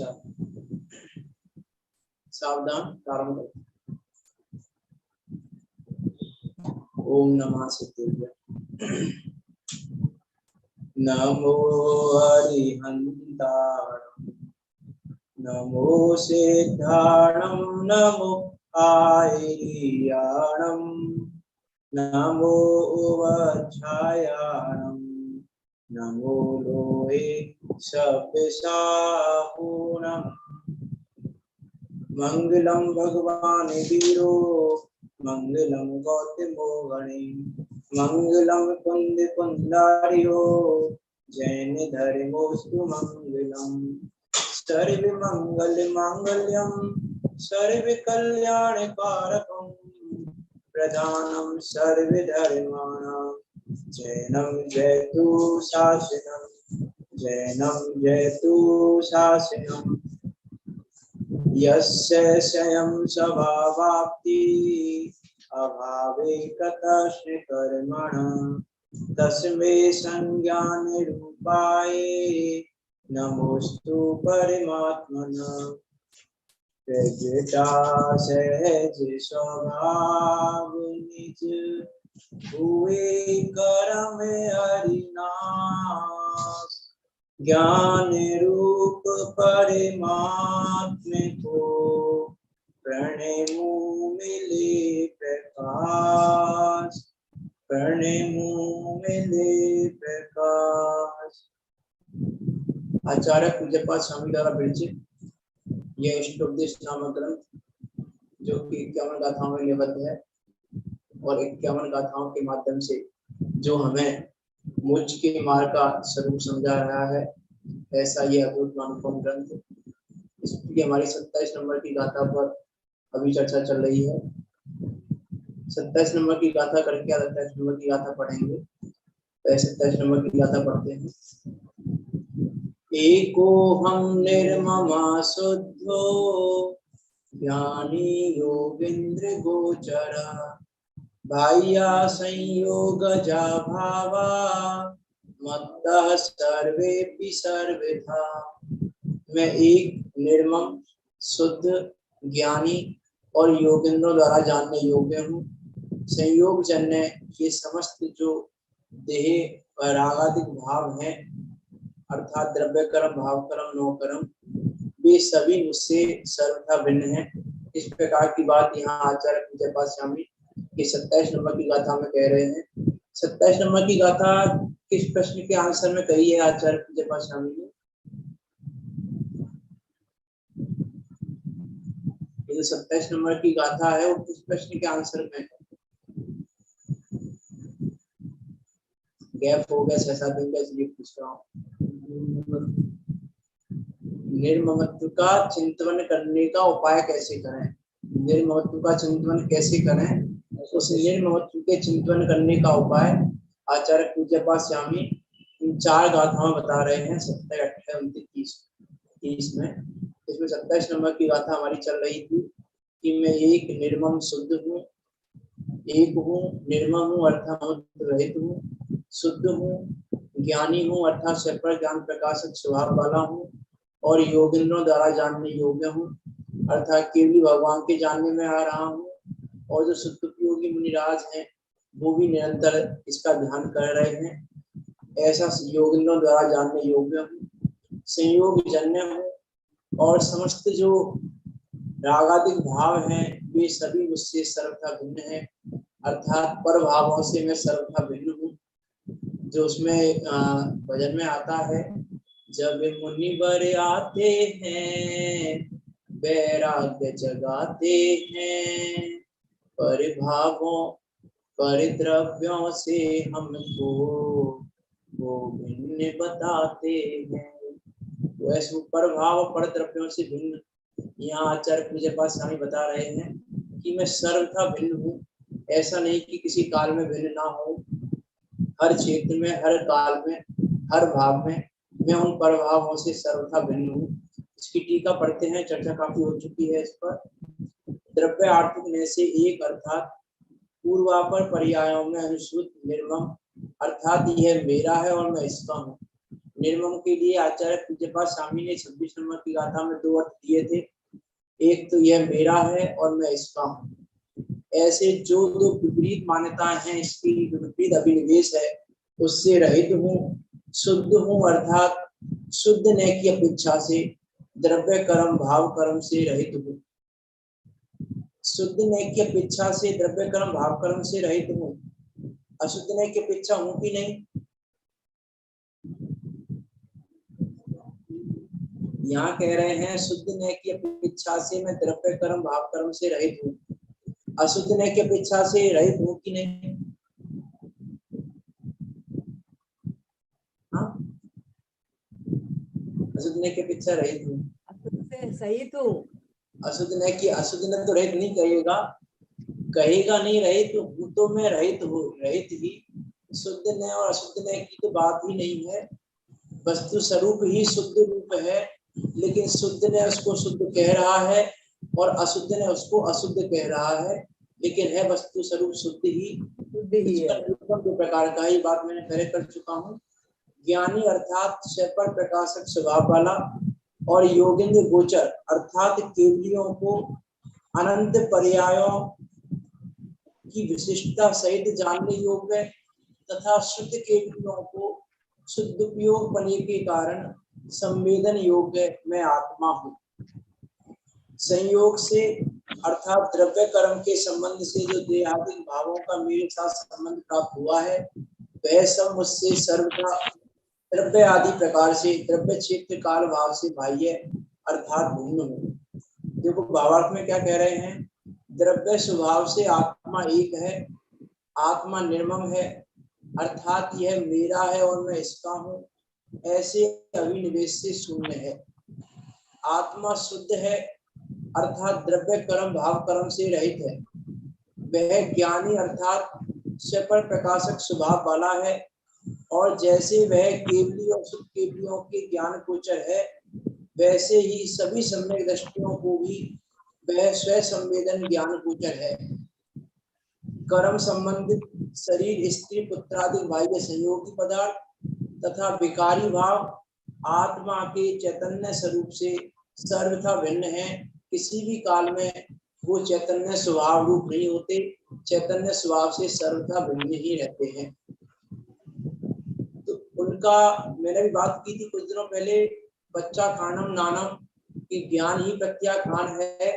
अच्छा, सावधान प्रारंभ करते। ओम नमः सिद्धेभ्यः। नमो हरिहन्ताणं, नमो सिद्धाणं, नमो आयर्याणं, नमो वज्रायाणं, नमो लोहे शब्दसाहुणम्। मंगलम भगवान वीरो, मंगलम गौतमो गणे, मंगलम कुंद कुंदारियो, जैन धर्मोस्तु मंगलम। सर्व मंगल मांगल्यम, सर्व कल्याण कारकम, प्रधानम सर्व धर्माणां, जैनम जयतु शासनम, जैनम जयतु शासनम। यस्य स्वयं स्वभावाप्ति, अभावे कतश्च कर्मणः, तस्मै संज्ञानरूपाय नमोस्तु परमात्मने। प्रगटा सहज स्वभाव निज, हुए कर्म हरिनाश। ज्ञान रूप परमात्म को, प्रणमु मिले प्रकाश, प्रणमु मिले प्रकाश। आचार्य पूज्यपाद स्वामी द्वारा विरचित यह इष्टोपदेश नामक ग्रंथ, जो कि 51 गाथाओं में लिपिबद्ध है और 51 गाथाओं के माध्यम से जो हमें मोक्ष के मार्ग का स्वरूप समझा रहा है, ऐसा ये अद्भुत अनुपम ग्रंथ। इसकी हमारी 27 नंबर की गाथा पर अभी चर्चा चल रही है। 27 नंबर की गाथा करके 28 नंबर की गाथा पढ़ेंगे। तो 27 नंबर की गाथा पढ़ते हैं। एको हम निर्ममा शुद्धो, ज्ञानी योगेन्द्र गोचर, बाह्या संयोग जा भावा, मत्तः सर्वेपि सर्वथा। मैं एक निर्मम शुद्ध ज्ञानी और योगेंद्रों द्वारा जानने योग्य हूँ। संयोग जन्य ये समस्त जो देह व रागादिक भाव हैं, अर्थात द्रव्य कर्म, भाव कर्म, नो कर्म, वे सभी मुझसे सर्वथा भिन्न हैं। इस प्रकार की बात यहाँ आचार्य पूज्यपाद स्वामी के 27 नंबर की गाथा में कह रहे हैं। 27 नंबर की गाथा किस प्रश्न के आंसर में कही है आचार्य पूज्यपाद स्वामी ने? ये जो 27 नंबर की गाथा है वो किस प्रश्न के आंसर में है? गैप हो गया 6-7 दिन का, इसलिए पूछ रहा हूँ। निर्ममत्व का चिंतन करने का उपाय कैसे करें? निर्ममत्व का चिंतन कैसे करें? उस निर्ममत्व के चिंतन करने का उपाय आचार्य पूज्यपाद स्वामी इन 4 गाथाओं में बता रहे हैं। 27, 28, 29, 30 में। इसमें 27 नंबर की गाथा हमारी चल रही थी कि मैं एक निर्मम शुद्ध हूँ, एक हूँ, निर्मम हूँ अर्थात रहित हूँ, शुद्ध हूँ, ज्ञानी हूँ अर्थात स्वपर ज्ञान प्रकाशक स्वभाव वाला हूँ, और योगेंद्रों द्वारा जानने योग्य हूँ अर्थात केवली भगवान के जानने में आ रहा हूँ। और जो सुखयोगी मुनिराज हैं वो भी निरंतर इसका ध्यान कर रहे हैं। ऐसा योगेंद्रों द्वारा जानने योग्य हूँ, संयोग जन्य हूँ, और समस्त जो रागादिक भाव हैं वे सभी मुझसे सर्वथा भिन्न हैं अर्थात पर भावों से मैं सर्वथा भिन्न हूँ। जो उसमें भजन में आता है, जब मुनिवर आते हैं वैराग्य जगाते हैं, पर भावों पर द्रव्यों से हमको वो भिन्न बताते हैं। वैसे पर भाव पर द्रव्यों से भिन्न यहाँ आचार्य पूज्यपाद स्वामी बता रहे हैं कि मैं सर्वथा भिन्न हूँ। ऐसा नहीं कि किसी काल में भिन्न ना हो, हर क्षेत्र में, हर काल में, हर भाव में मैं उन प्रभावों से सर्वथा भिन्न हूँ। इसकी टीका पढ़ते हैं, चर्चा काफी हो चुकी है इस पर। द्रव्य आर्थिक ने से एक अर्थात पूर्वापर पर्यायों में अनुसूत निर्मम अर्थात यह मेरा है और मैं इसका हूँ। निर्मम के लिए आचार्य पूज्यपाद स्वामी ने 26 नंबर की गाथा में 2 अर्थ दिए थे। एक तो यह मेरा है और मैं इसका हूँ। ऐसे जो दो विपरीत मान्यताएं हैं, इसकी विपरीत अभिनिवेश है, उससे रहित हूँ, शुद्ध हूँ, अर्थात शुद्ध न की अपेक्षा से द्रव्य कर्म भाव कर्म से रहित हूँ। शुद्ध न की अपेक्षा से द्रव्य कर्म भाव कर्म से रहित हूँ। अशुद्ध न की अपेक्षा हूँ कि नहीं? यहाँ कह रहे हैं शुद्ध न की अपेक्षा से मैं द्रव्य कर्म भाव कर्म से रहित हूँ। अशुद्ध न की अपेक्षा से रहित हूँ कि नहीं? हाँ, अशुद्ध न की अपेक्षा रहित हूँ। सही तो अशुद्ध न की, अशुद्ध न तो रहित नहीं कहेगा, कहेगा नहीं रहित हूँ तो मैं रहित हूँ, रहित ही। शुद्ध न और अशुद्ध न की तो बात ही नहीं है। वस्तु स्वरूप ही शुद्ध रूप है, लेकिन शुद्ध ने उसको शुद्ध कह रहा है और अशुद्ध ने उसको अशुद्ध कह रहा है, लेकिन है वस्तु स्वरूप शुद्ध ही है। दो प्रकार का, ये बात मैंने पहले कर चुका हूँ। ज्ञानी अर्थात स्वपर प्रकाशक स्वभाव वाला और योगेंद्र गोचर अर्थात केवलियों को अनंत पर्यायों की विशिष्टता सहित जानने योग्य तथा शुद्ध केवलियों को शुद्ध उपयोग बने के कारण संवेदन योग्य मैं आत्मा हूँ। संयोग से अर्थात द्रव्य कर्म के संबंध से जो देहादिक भावों का मेरे साथ संबंध प्राप्त हुआ है, वह सब मुझसे सर्वथा द्रव्य आदि प्रकार से द्रव्य क्षेत्र काल भाव से बाह्य अर्थात भिन्न हूँ। देखो भावार्थ में क्या कह रहे हैं? द्रव्य स्वभाव से आत्मा एक है, आत्मा निर्मम है, अर्थात यह मेरा है और मैं इसका हूँ, ऐसे अभिनिवेश से शून्य है। आत्मा शुद्ध है, अर्थात द्रव्य कर्म भाव कर्म से रहित है। वह ज्ञानी अर्थात स्वपर प्रकाशक स्वभाव वाला है, और जैसे वह केवली और शुद्ध केवलियों के ज्ञान गोचर है, वैसे ही सभी सम्यक दृष्टियों को भी वह स्व संवेदन ज्ञान गोचर है। कर्म संबंधित शरीर स्त्री पुत्रादि बाह्य संयोगी पदार्थ तथा विकारी भाव आत्मा के चैतन्य स्वरूप से सर्वथा भिन्न है। किसी भी काल में वो चैतन्य स्वभाव रूप नहीं होते, चैतन्य स्वभाव से सर्वथा भिन्न ही रहते हैं। तो उनका मैंने भी बात की थी कुछ दिनों पहले, बच्चा खानम नानम कि ज्ञान ही प्रत्या खान है।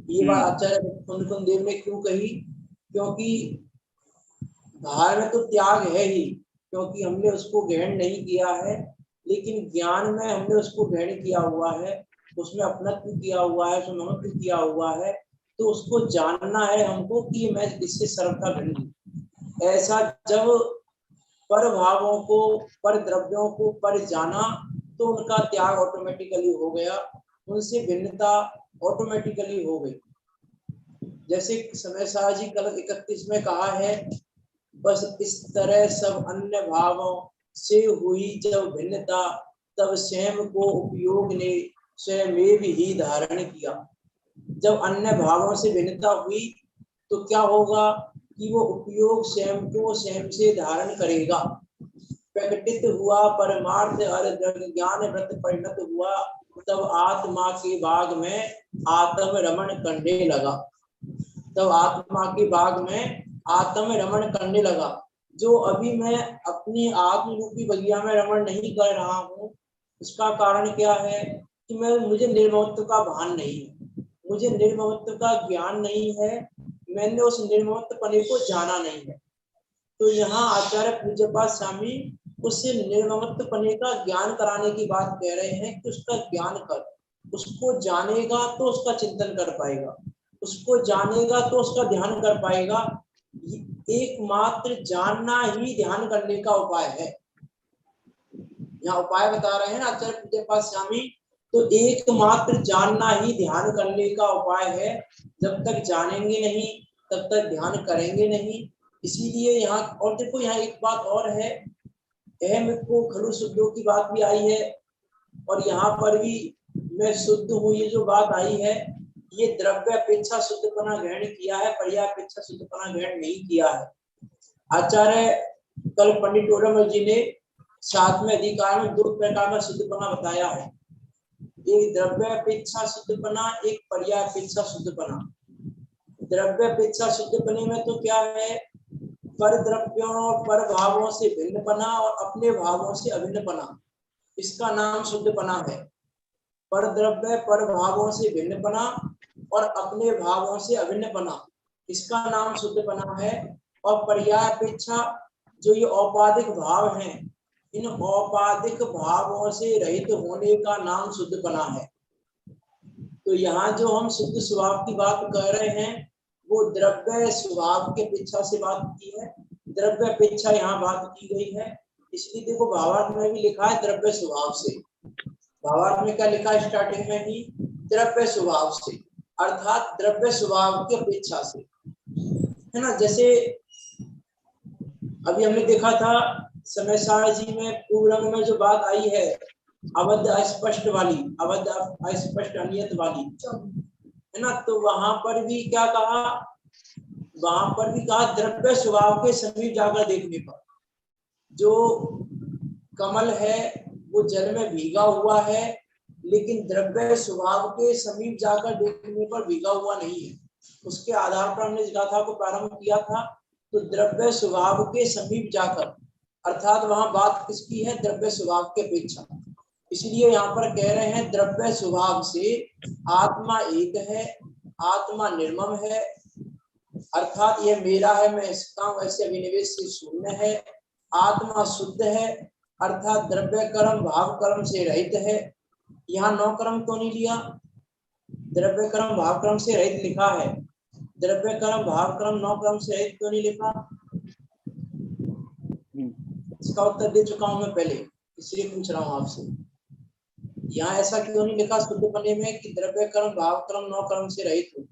ये बात आचार्य कुंद देव ने क्यों कही? क्योंकि बाहर में तो त्याग है ही, क्योंकि हमने उसको ग्रहण नहीं किया है, लेकिन ज्ञान में हमने उसको ग्रहण किया हुआ है, उसमें अपनत्व किया हुआ है, उसमें ममत्व किया हुआ है। तो उसको जानना है हमको कि मैं इससे सर्वथा भिन्न हूं। ऐसा जब पर भावों को, पर द्रव्यों को पर जाना, तो उनका त्याग ऑटोमेटिकली हो गया, उनसे भिन्नता ऑटोमेटिकली हो गई। जैसे समय शाह जी कल 31 में कहा है, बस इस तरह सब अन्य भावों से हुई जब भिन्नता, तब स्वयं को उपयोग ने स्वयं ही धारण किया। जब अन्य भावों से भिन्नता हुई तो क्या होगा कि वो उपयोग स्वयं को स्वयं से धारण करेगा। प्रकटित हुआ परमार्थ ज्ञान व्रत परिणत हुआ, तब आत्मा के बाग में आत्म रमण करने लगा। तब आत्मा के बाग में आत्म रमण करने लगा। जो अभी मैं अपनी आत्म रूपी बगिया में रमण नहीं कर रहा हूँ, उसका कारण क्या है कि मुझे निर्ममत्व का भान नहीं है, मुझे निर्ममत्व का ज्ञान नहीं है, मैंने उस निर्ममत्व पने को जाना नहीं है। तो यहाँ आचार्य पूज्यपाद स्वामी उस निर्ममत्व पने का ज्ञान कराने की बात कह रहे हैं कि उसका ज्ञान कर, उसको जानेगा तो उसका चिंतन कर पाएगा, उसको जानेगा तो उसका ध्यान कर पाएगा। एकमात्र जानना ही ध्यान करने का उपाय है। यहाँ उपाय बता रहे हैं आचार्य पूज्यपाद स्वामी, तो एकमात्र जानना ही ध्यान करने का उपाय है। जब तक जानेंगे नहीं तब तक ध्यान करेंगे नहीं। इसीलिए यहाँ, और देखो यहाँ एक बात और है, अहम को खलु शुद्धों की बात भी आई है, और यहाँ पर भी मैं शुद्ध हूँ ये जो बात आई है, ये द्रव्य अपेक्षा शुद्धपना ग्रहण किया है, पर्याय अपेक्षा शुद्धपना ग्रहण नहीं किया है। आचार्य कल पंडित ओरमल जी ने सातवें अधिकार में दो प्रकार का शुद्धपना बताया है, एक द्रव्यापेक्षा शुद्धपना, एक पर्यायपेक्षा शुद्धपना। द्रव्यापेक्षा शुद्धपने में तो क्या है, पर द्रव्यों और पर भावों से भिन्नपना और अपने भावों से अभिन्नपना, इसका नाम शुद्धपना है। पर द्रव्य पर भावों से भिन्नपना और अपने भावों से अभिन्नपना, इसका नाम शुद्धपना है। और पर्यायपेक्षा, जो ये औपाधिक भाव हैं, इन औपाधिक भावों से रहित होने का नाम शुद्धपना है। तो यहाँ जो हम शुद्ध स्वभाव की बात कर रहे हैं वो द्रव्य स्वभाव के अपेक्षा से बात की है, द्रव्य अपेक्षा यहाँ बात की गई है। इसलिए देखो भावार्थ में भी लिखा है द्रव्य स्वभाव से, भावार्थ में क्या लिखा है स्टार्टिंग में ही, द्रव्य स्वभाव से, अर्थात द्रव्य स्वभाव की अपेक्षा से, है ना। जैसे अभी हमने देखा था समय सारणी में पूर्व में जो बात आई है अवध अस्पष्ट वाली, अवध अस्पष्ट अनियत वाली, है ना। तो वहां पर भी क्या कहा, वहां पर भी कहा द्रव्य स्वभाव के समीप जाकर देखने पर, जो कमल है वो जल में भीगा हुआ है, लेकिन द्रव्य स्वभाव के समीप जाकर देखने पर भीगा हुआ नहीं है। उसके आधार पर हमने गाथा को प्रारंभ किया था। तो द्रव्य स्वभाव के समीप जाकर, अर्थात वहां बात किसकी है, द्रव्य स्वभाव के अपेक्षा। इसलिए यहाँ पर कह रहे हैं द्रव्य स्वभाव से आत्मा एक है, आत्मा निर्मम है, अर्थात ये मेरा है, मैं इसका हूं, ऐसे अभिनिवेश से शून्य है। आत्मा शुद्ध है, अर्थात द्रव्य कर्म भाव कर्म से रहित है। यहाँ नौ कर्म क्यों नहीं लिया, द्रव्य कर्म भाव कर्म से रहित लिखा है, द्रव्य कर्म भाव कर्म नौ कर्म से रहित क्यों नहीं लिखा, इसका उत्तर दे चुका हूं मैं पहले, इसलिए पूछ रहा हूं आपसे। यहाँ ऐसा क्यों नहीं लिखा शुद्धपने में कि द्रव्य कर्म भाव कर्म नौ कर्म से रहित हो,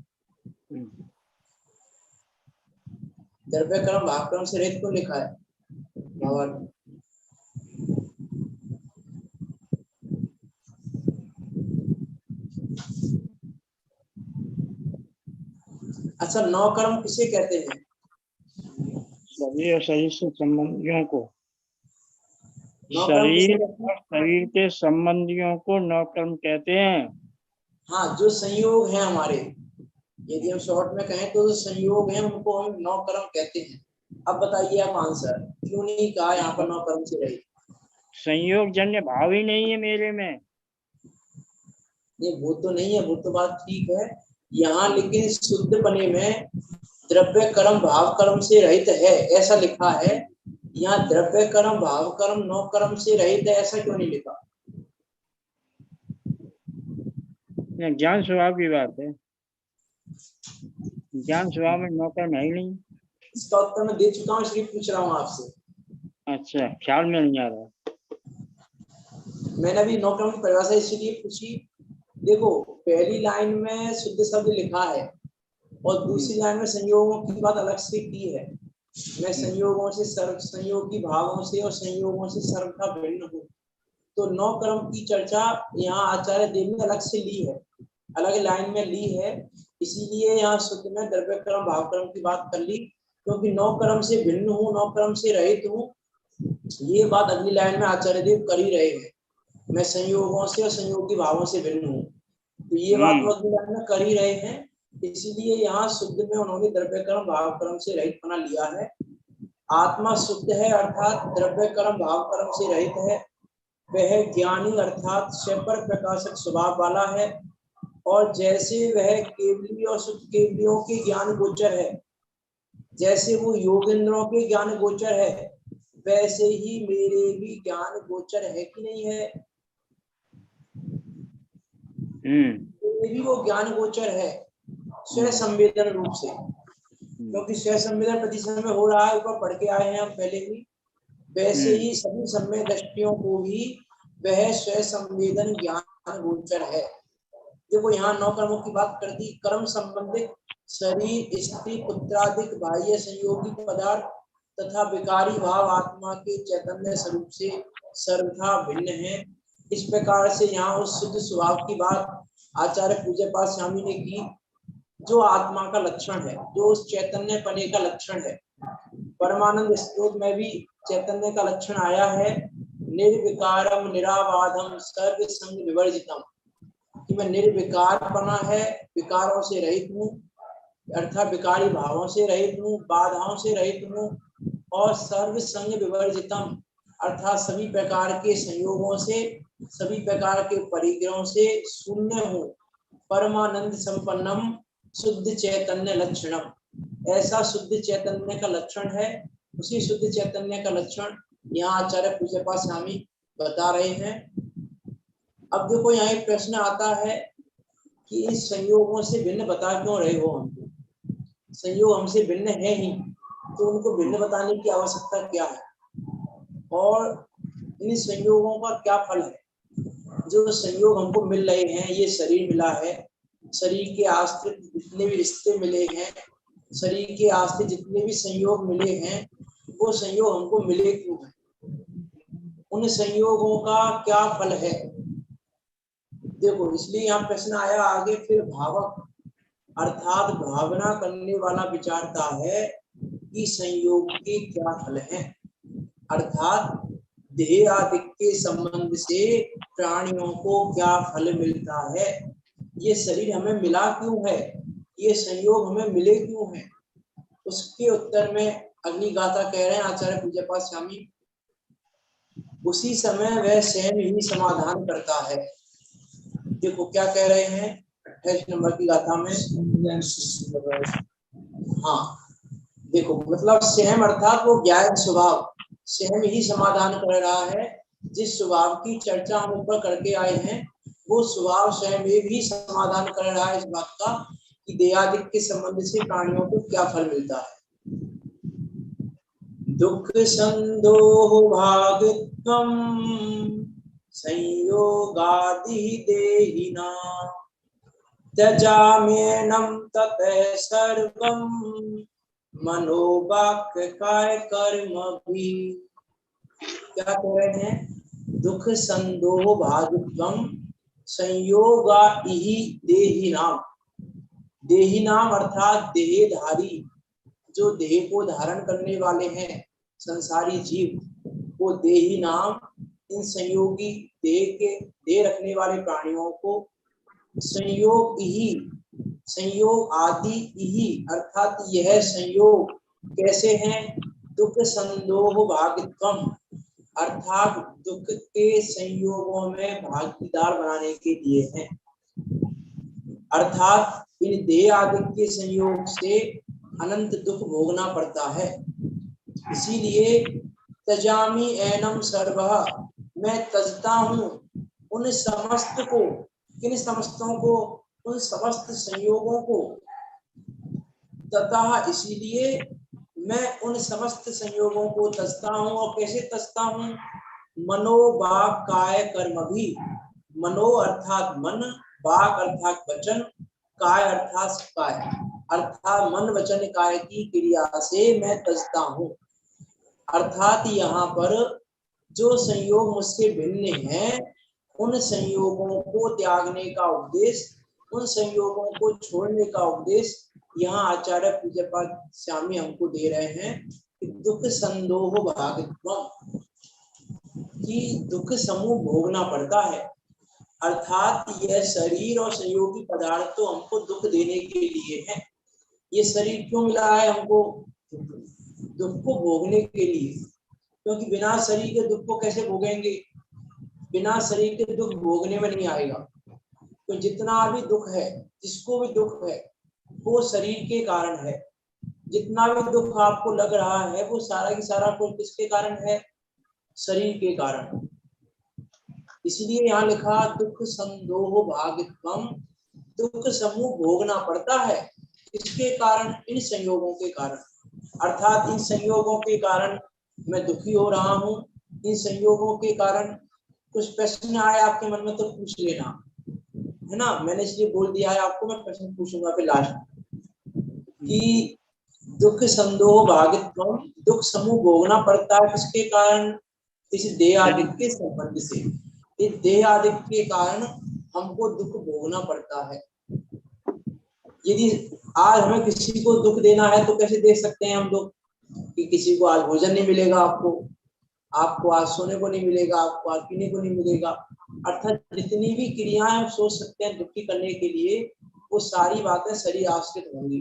द्रव्य कर्म भाव कर्म से रहित क्यों लिखा है भावार्थ? अच्छा, नौ कर्म किसे कहते हैं? शरीर और शरीर से संबंधियों को, नौ कर्म किसे शरीर कहते हैं? और शरीर के संबंधियों को नौ कर्म कहते हैं। हाँ, जो संयोग है हमारे, यदि हम शॉर्ट में कहें तो जो संयोग है उनको हम नौ कर्म कहते हैं। अब बताइए आप आंसर, क्यों नहीं कहा यहाँ पर नौ कर्म से रहित? संयोग जन्य भाव ही नहीं है मेरे में। नहीं, वो तो नहीं है, वो तो बात ठीक है यहाँ, लेकिन शुद्ध बने में द्रव्य कर्म भाव कर्म से रहित है ऐसा लिखा है, यहाँ द्रव्य कर्म भाव कर्म नौ कर्म से रहित है ऐसा क्यों नहीं लिखा? ज्ञान स्वभाव की बात है, ज्ञान स्वभाव में नौ कर्म है ही नहीं। इसका उत्तर मैं दे चुका हूँ, इसलिए पूछ रहा हूँ आपसे। अच्छा, ख्याल में नहीं आ रहा। मैंने अभी नौ कर्म की परिभाषा इसलिए पूछी, देखो पहली लाइन में शुद्ध शब्द लिखा है और दूसरी लाइन में संयोगों की बात अलग से की है। मैं संयोगों से सर्व, संयोगी भावों से और संयोगों से सर्वथा भिन्न हूँ। तो नौ कर्म की चर्चा यहाँ आचार्य देव ने अलग से ली है, अलग लाइन में ली है, इसीलिए यहाँ शुद्ध में द्रव्य कर्म भाव कर्म की बात कर ली, क्योंकि नौ कर्म से भिन्न हूँ, नौ कर्म से रहित हूँ, ये बात अगली लाइन में आचार्य देव कर ही रहे हैं। मैं संयोगों से और संयोगी भावों से भिन्न हूँ, तो ये बात वो अगली लाइन में कर ही रहे हैं, इसीलिए यहाँ शुद्ध में उन्होंने द्रव्य कर्म भाव कर्म से रहित बना लिया है। आत्मा शुद्ध है, अर्थात द्रव्य कर्म भाव कर्म से रहित है, वह ज्ञानी अर्थात स्वपर प्रकाशक स्वभाव वाला है, और जैसे वह केवली और शुद्ध केवलियों के ज्ञान गोचर है, जैसे वो योगेंद्रों के ज्ञान गोचर है, वैसे ही मेरे भी ज्ञान गोचर है कि नहीं है? मेरे भी वो ज्ञान गोचर है स्व संवेदन रूप से, क्योंकि स्व संवेदन प्रति समय हो रहा है, ऊपर पढ़ के आए हैं हम पहले ही। वैसे ही सभी समय दृष्टियों को भी वह स्व संवेदन ज्ञान गोचर है। देखो यहाँ नौ कर्मों की बात कर दी, कर्म संबंधित शरीर स्त्री पुत्रादिक बाह्य संयोगी पदार्थ तथा विकारी भाव आत्मा के चैतन्य स्वरूप से सर्वथा भिन्न है। इस प्रकार से यहाँ उस शुद्ध स्वभाव की बात आचार्य पूज्य पाद स्वामी ने की, जो आत्मा का लक्षण है, जो उस चैतन्य पने का लक्षण है। परमानंद स्त्रोत में भी चैतन्य का लक्षण आया है, निर्विकारम निराबाधम सर्व संग विवर्जितम, कि मैं निर्विकारपना है, विकारों से रहित हूँ, अर्थात विकारी भावों से रहित हूँ, बाधाओं से रहित हूँ, और सर्व संग विवर्जितम अर्थात सभी प्रकार के संयोगों से, सभी प्रकार के परिग्रहों से शून्य हूँ। परमानंद संपन्नम शुद्ध चैतन्य लक्षणम, ऐसा शुद्ध चैतन्य का लक्षण है। उसी शुद्ध चैतन्य का लक्षण यहाँ आचार्य पूज्यपाद स्वामी बता रहे हैं। अब देखो यहाँ एक प्रश्न आता है कि इन संयोगों से भिन्न बता क्यों रहे हो हमको? संयोग हमसे भिन्न है ही, तो उनको भिन्न बताने की आवश्यकता क्या है, और इन संयोगों का क्या फल है? जो संयोग हमको मिल रहे हैं, ये शरीर मिला है, शरीर के आश्रित जितने भी रिश्ते मिले हैं, शरीर के आश्रित जितने भी संयोग मिले हैं, वो संयोग हमको मिले क्यों हैं? उन संयोगों का क्या फल है? देखो, इसलिए यहाँ प्रश्न आया आगे, फिर भावक अर्थात भावना करने वाला विचारता है कि संयोग के क्या फल हैं, अर्थात देह आदि के संबंध से प्राणियों को क्या फल मिलता है, ये शरीर हमें मिला क्यों है, ये संयोग हमें मिले क्यों हैं? उसके उत्तर में अग्नि गाथा कह रहे हैं आचार्य पूज्यपाद स्वामी, उसी समय वह स्वयं ही समाधान करता है। देखो क्या कह रहे हैं 28 नंबर की गाथा में। हाँ देखो, मतलब स्वयं अर्थात वो ज्ञान स्वभाव स्वयं ही समाधान कर रहा है। जिस स्वभाव की चर्चा हम ऊपर करके आए हैं, वो स्वभाव स्वयं भी समाधान कर रहा है इस बात का कि देहादिक के संबंध से प्राणियों को क्या फल मिलता है। दुख संदोह भागत्वम संयोगादि देहिना त्यजाम्येनं ततः सर्वं मनोवाक् काय कर्म भी। क्या कह रहे हैं? दुख संदोह भागत्वम संयोगादि देहिनाम, देहिनाम अर्थात देहधारी, जो देह को धारण करने वाले हैं संसारी जीव, वो देही नाम इन संयोगी देह रखने वाले प्राणियों को संयोग ही, संयोग आदि ही अर्थात यह संयोग कैसे हैं? दुख संदोह भागित्वम अर्थात दुख के संयोगों में भागीदार बनाने के लिए हैं, अर्थात इन देह आदि के संयोग से अनंत दुख भोगना पड़ता है। इसीलिए तजामी एनम सर्वः, मैं तजता हूँ उन समस्त को, किन समस्तों को? उन समस्त संयोगों को, तथा इसीलिए मैं उन समस्त संयोगों को तजता हूँ। और कैसे तजता हूँ? मनो वाक काय कर्म भी, मनो अर्थात मन, वाक अर्थात वचन, काय अर्थात काय, अर्थात मन वचन काय की क्रिया से मैं तजता हूँ। अर्थात यहाँ पर जो संयोग मुझसे भिन्न हैं, उन संयोगों को त्यागने का उपदेश, उन संयोगों को छोड़ने का उपदेश यहाँ आचार्य पूज्यपाद स्वामी हमको दे रहे हैं कि दुख संदोह भागित्वम, कि दुख समूह भोगना पड़ता है। अर्थात यह शरीर और संयोगी पदार्थ तो हमको दुख देने के लिए है। ये शरीर क्यों मिला है हमको? दुख को भोगने के लिए, क्योंकि बिना शरीर के दुख को कैसे भोगेंगे? बिना शरीर के दुख भोगने में नहीं आएगा। तो जितना भी दुख है, जिसको भी दुख है, वो शरीर के कारण है। जितना भी दुख आपको लग रहा है, वो सारा की सारा कुछ किसके कारण है? शरीर के कारण। इसलिए यहाँ लिखा दुख संदोह भागित्वम, दुख समूह भोगना पड़ता है। इसके कारण, इन संयोगों के कारण, अर्थात इन संयोगों के कारण मैं दुखी हो रहा हूँ। इन संयोगों के कारण कुछ प्रश्न आए आपके मन में तो पूछ लेना, है ना। मैंने इसलिए बोल दिया है आपको, मैं प्रश्न पूछूंगा फिर लास्ट कि दुख संदोह भागित्वम, दुख समूह भोगना पड़ता है किसके कारण? इस देह आदि के संबंध से। इस देह आदि के कारण हमको दुख भोगना पड़ता है। यदि आज हमें किसी को दुख देना है तो कैसे दे सकते हैं हम दुख? कि किसी को आज भोजन नहीं मिलेगा आपको, आपको आज सोने को नहीं मिलेगा, आपको आज पीने को नहीं मिलेगा। अर्थात जितनी भी क्रियाएं हम सोच सकते हैं दुखी करने के लिए, वो सारी बातें शरीर आश्रित होंगी।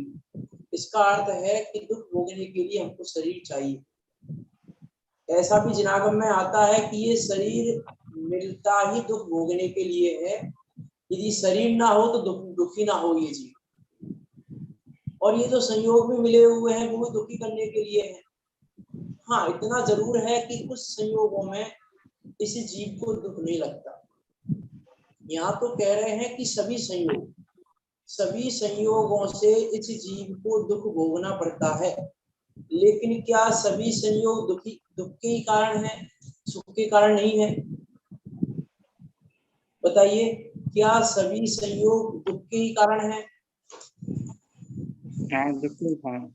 इसका अर्थ है कि दुख भोगने के लिए हमको शरीर चाहिए। ऐसा भी जिनागम में आता है कि ये शरीर मिलता ही दुख भोगने के लिए है। यदि शरीर ना हो तो दुखी ना हो ये जीव। और ये जो संयोग में मिले हुए हैं वो दुखी करने के लिए है। हाँ, इतना जरूर है कि कुछ संयोगों में इस जीव को दुख नहीं लगता। यहाँ तो कह रहे हैं कि सभी संयोगों से इस जीव को दुख भोगना पड़ता है। लेकिन क्या सभी संयोग दुख के ही कारण है, सुख के कारण नहीं है? बताइए, क्या सभी संयोग दुख के ही कारण है? दुख के कारण,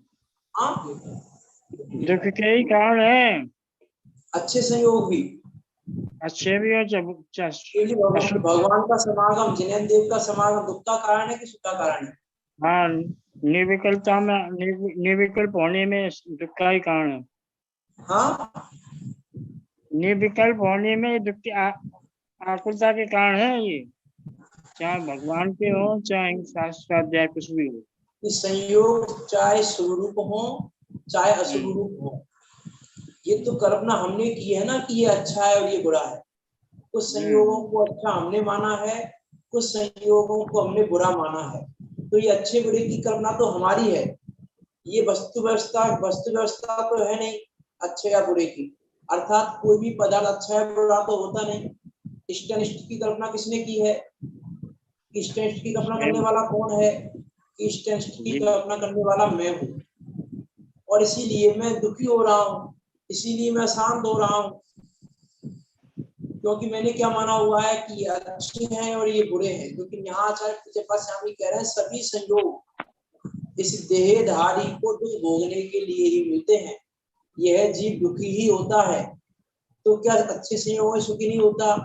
हाँ, दुख के ही कारण है। अच्छे संयोग भी, अच्छे भी और भगवान का समागम, जिनेन्द्र देव का समागम दुख का कारण है कि सुख का कारण है? हाँ, निर्विकल्पता में, निर्विकल्प होने में दुख का ही कारण है। हाँ, निर्विकल्प होने में दुख की आकुलता के कारण है ये, चाहे भगवान के हो चाहे शास्त्राध्याय कुछ भी हो। कि संयोग चाहे स्वरूप हो चाहे अस्वरूप हो, ये तो कल्पना हमने की है ना कि ये अच्छा है और ये बुरा है। कुछ संयोगों को अच्छा हमने माना है, कुछ संयोगों को हमने बुरा माना है। तो ये अच्छे बुरे की कल्पना तो हमारी है, ये वस्तु व्यवस्था तो है नहीं अच्छे या बुरे की। अर्थात कोई भी पदार्थ अच्छा है बुरा तो होता नहीं। इष्ट अनिष्ट की कल्पना किसने की है? इष्ट अनिष्ट की कल्पना करने वाला कौन है? इष्ट अनिष्ट की कल्पना करने वाला मैं हूँ। और इसीलिए मैं दुखी हो रहा हूँ, इसीलिए मैं शांत हो रहा हूँ, क्योंकि मैंने क्या माना हुआ है कि ये अच्छे हैं और ये बुरे हैं। क्योंकि यहाँ आचार्य स्वामी कह रहे हैं सभी संयोग इस देहधारी को दुख भोगने के लिए ही मिलते हैं। यह जीव दुखी ही होता है। तो क्या अच्छे संयोग में सुखी नहीं होता?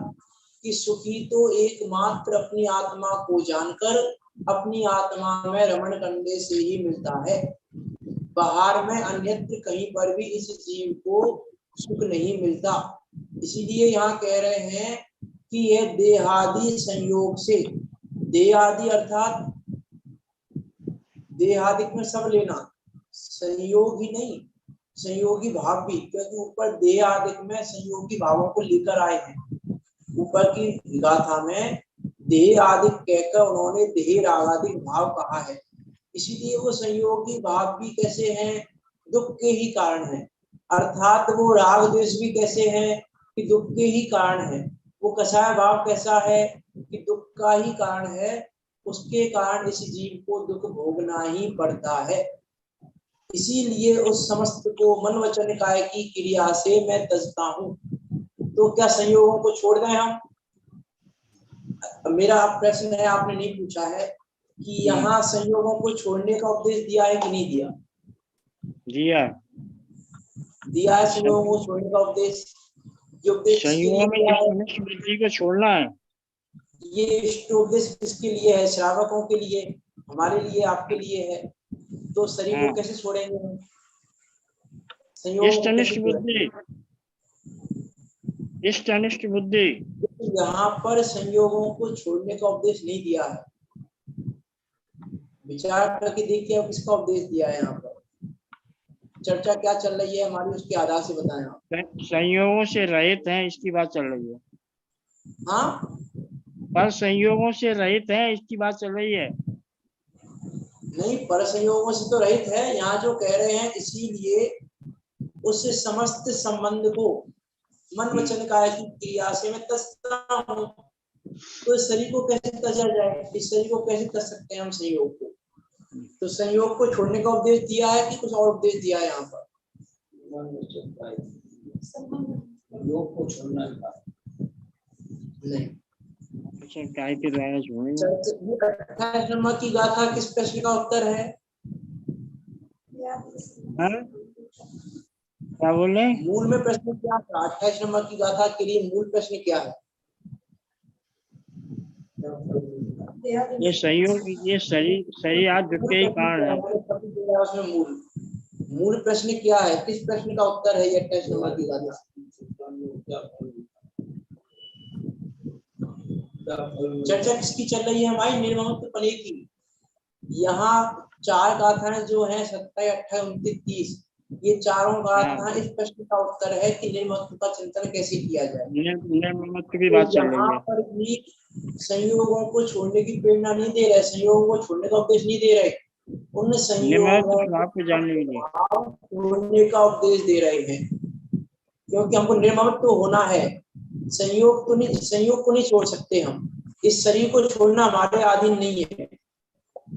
कि सुखी तो एकमात्र अपनी आत्मा को जानकर अपनी आत्मा में रमण करने से ही मिलता है। बाहर में अन्यत्र कहीं पर भी इस जीव को सुख नहीं मिलता। इसीलिए यहाँ कह रहे हैं कि यह देहादि संयोग से, देहादि अर्थात देहादिक में सब लेना, संयोग ही नहीं संयोगी भाव भी, क्योंकि ऊपर देहादिक में संयोगी भावों को लेकर आए हैं। ऊपर की गाथा में देह आदिक कहकर उन्होंने देह रागादिक भाव कहा है। इसीलिए वो संयोगी भाव भी कैसे हैं? दुख के ही कारण है। अर्थात वो राग द्वेष भी कैसे हैं? कि दुख के ही कारण है। वो कसाय भाव कैसा है? कि दुख का ही कारण है। उसके कारण इस जीव को दुख भोगना ही पड़ता है। इसीलिए उस समस्त को मन वचन काय की क्रिया से मैं तजता हूँ। तो क्या संयोगों को छोड़ दें हम? मेरा प्रश्न है, आपने नहीं पूछा है कि यहाँ संयोगों को छोड़ने का उपदेश दिया है कि नहीं दिया? दिया है संयोगों को छोड़ने का उपदेश। ये उपदेश बुद्धि को छोड़ना है। ये उपदेश किसके लिए है? श्रावकों के लिए, हमारे लिए, आपके लिए है। तो शरीर को कैसे छोड़ेंगे हम? इष्ट अनिष्ट बुद्धि। यहाँ पर संयोगों को छोड़ने का उपदेश नहीं दिया है। विचार करके देखिए अब किसका उपदेश दिया है। यहाँ पर चर्चा क्या चल रही है हमारी, उसके आधार से बताएं आप। संयोगों से रहित हैं इसकी बात चल रही है। हाँ, पर संयोगों से रहित है इसकी बात चल रही है। नहीं, पर संयोगों से तो रहित है। यहाँ जो कह रहे हैं इसीलिए उस समस्त संबंध को मन वचन काय की क्रिया से मैं तजता हूँ। तो इस शरीर को कैसे तजा जाए? इस शरीर को कैसे तज सकते हैं हम संयोग को? तो संयोग को छोड़ने का उपदेश दिया है कि कुछ और उपदेश दिया है यहाँ पर? योग को छोड़ना नहीं। अच्छा, काय के द्वारा छोड़ेंगे। 28 नंबर की गाथा किस प्रश्न का उत्तर है? क्या बोल रहे? मूल में प्रश्न क्या था? 28 नंबर की गाथा के लिए मूल प्रश्न क्या है? ये संयोग, ये शरीर आज दुख के ही कारण है। उसमें मूल प्रश्न क्या है? किस प्रश्न का उत्तर है ये 28 नंबर की गाथा? चर्चा किसकी चल रही है हमारी? निर्ममत्व फले की। यहाँ 4 गाथाएं जो है 27, 28, 29, 30, ये चारों गाथाएं इस प्रश्न का उत्तर है कि निर्ममत्व का चिंतन कैसे किया जाए। निर्ममत्व की बात चल रही यहाँ है। पर भी संयोगों को छोड़ने की प्रेरणा नहीं दे रहे, संयोगों को छोड़ने का उपदेश नहीं दे रहे, उन संयोगों को जानने के लिए छोड़ने का उपदेश दे रहे हैं, क्योंकि हमको निर्ममत्व होना है। संयोग को नहीं छोड़ सकते हम। इस शरीर को छोड़ना हमारे अधीन नहीं है।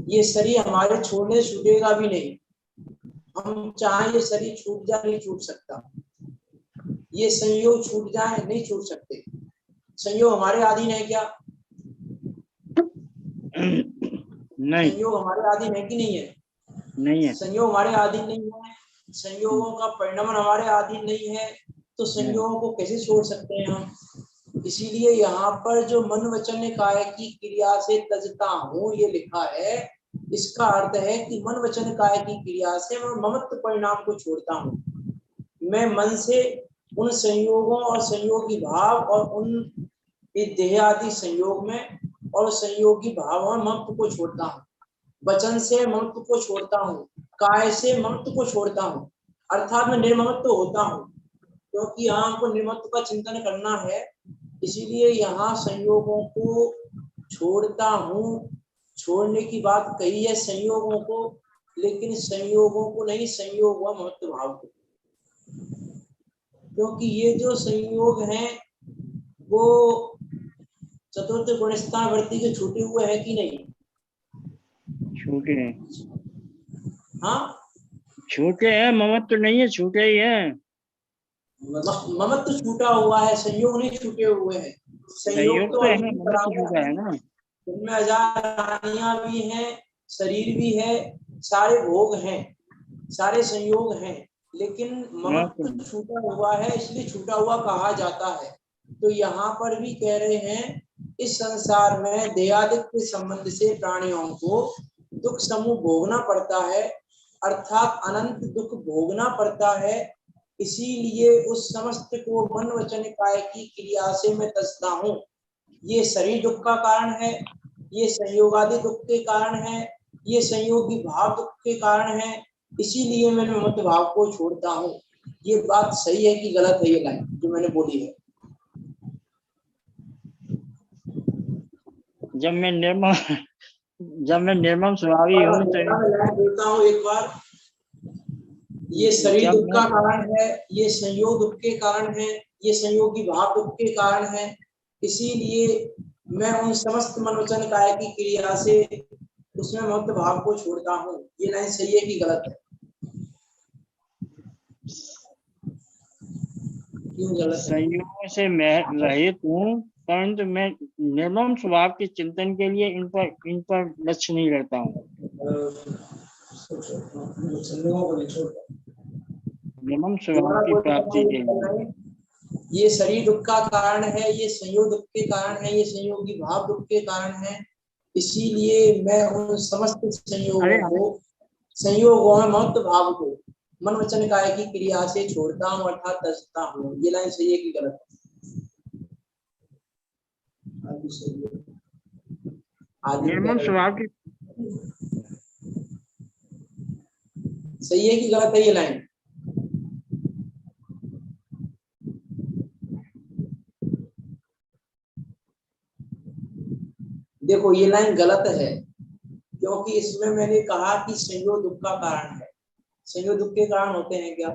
ये शरीर हमारे छोड़ने से छूटेगा भी नहीं। हम चाहे ये शरीर छूट जाए, नहीं छूट सकता। ये संयोग छूट जाए, नहीं छूट सकते। संयोग हमारे अधीन है क्या? नहीं। संयोग हमारे अधीन है कि नहीं है? नहीं है। संयोग हमारे अधीन नहीं है, संयोगों का परिणाम हमारे अधीन नहीं है, तो संयोगों को कैसे छोड़ सकते हैं हम? इसीलिए यहाँ पर जो मन वचन काया की क्रिया से तजता हूँ ये लिखा है, इसका अर्थ है कि मन वचन काया की क्रिया से मैं ममत्व परिणाम को छोड़ता हूँ। मैं मन से उन संयोगों और संयोगी भाव और उन देह आदि संयोग में और संयोगी भाव और ममत्व को छोड़ता हूँ। वचन से ममत्व को छोड़ता हूँ, काय से ममत्व को छोड़ता हूँ, अर्थात मैं निर्ममत्व होता हूँ। क्योंकि यहाँ हमको निर्ममत्व का चिंतन करना है, इसीलिए यहाँ संयोगों को छोड़ता हूँ। छोड़ने की बात कही है संयोगों को, लेकिन संयोगों को नहीं, संयोग व महत्व भाव को। क्योंकि ये जो संयोग हैं वो चतुर्थ गुणस्थान वृत्ति के छूटे हुए हैं कि नहीं? छूटे हैं। हाँ, छूटे हैं, ममत्व नहीं है, छूटे ही है। ममत्व छूटा हुआ है, संयोग नहीं छूटे हुए हैं। संयोग तो है, ममत्व छूटा है ना। उनमें 1000 रानियां भी हैं, शरीर भी है, सारे भोग हैं, सारे संयोग हैं, लेकिन ममत्व छूटा हुआ है, इसलिए छूटा हुआ कहा जाता है। तो यहाँ पर भी कह रहे हैं इस संसार में देहादिक के संबंध से प्राणियों को दुख समूह भोगना पड़ता है, अर्थात अनंत दुख भोगना पड़ता है। इसीलिए उस समस्त को मन वचन काय की क्रिया से मैं तजता हूँ। ये शरीर दुख का कारण है, ये संयोगादि दुख के कारण है, ये संयोगी भाव दुख के कारण है, इसीलिए मैं ममत्व भाव को छोड़ता हूँ। ये बात सही है कि गलत है? ये लाइन जो मैंने बोली है, जब मैं निर्मम स्वभावी हूँ तो लाइन बोलता हूँ एक बार। ये शरीर दुख का कारण है, ये संयोग दुख के कारण है, ये संयोगी भाव दुख के कारण है, इसीलिए मैं उन समस्त मन वचन काय की क्रिया से उसमें ममत्व भाव को छोड़ता हूँ। ये लाइन सही है कि गलत है? क्यों गलत? संयोगों से मैं रहित हूँ, परंतु मैं निर्मम स्वभाव के चिंतन के लिए इन पर लक्ष्य नहीं रहता हूँ। निर्मम स्वभाव की प्राप्ति के लिए ये शरीर दुख का कारण है, ये संयोग दुख के कारण है, ये संयोगी भाव दुख के कारण है, इसीलिए मैं उन समस्त संयोगों में महत्व भाव को मन वचन काय की क्रिया से छोड़ता हूँ, अर्थात तजता हूँ। ये लाइन सही है कि गलत है? निर्मम स्वभाव की सही है कि गलत है? ये लाइन देखो, ये लाइन गलत है, क्योंकि इसमें मैंने कहा कि संयोग दुख का कारण है। संयोग दुख के कारण होते हैं क्या?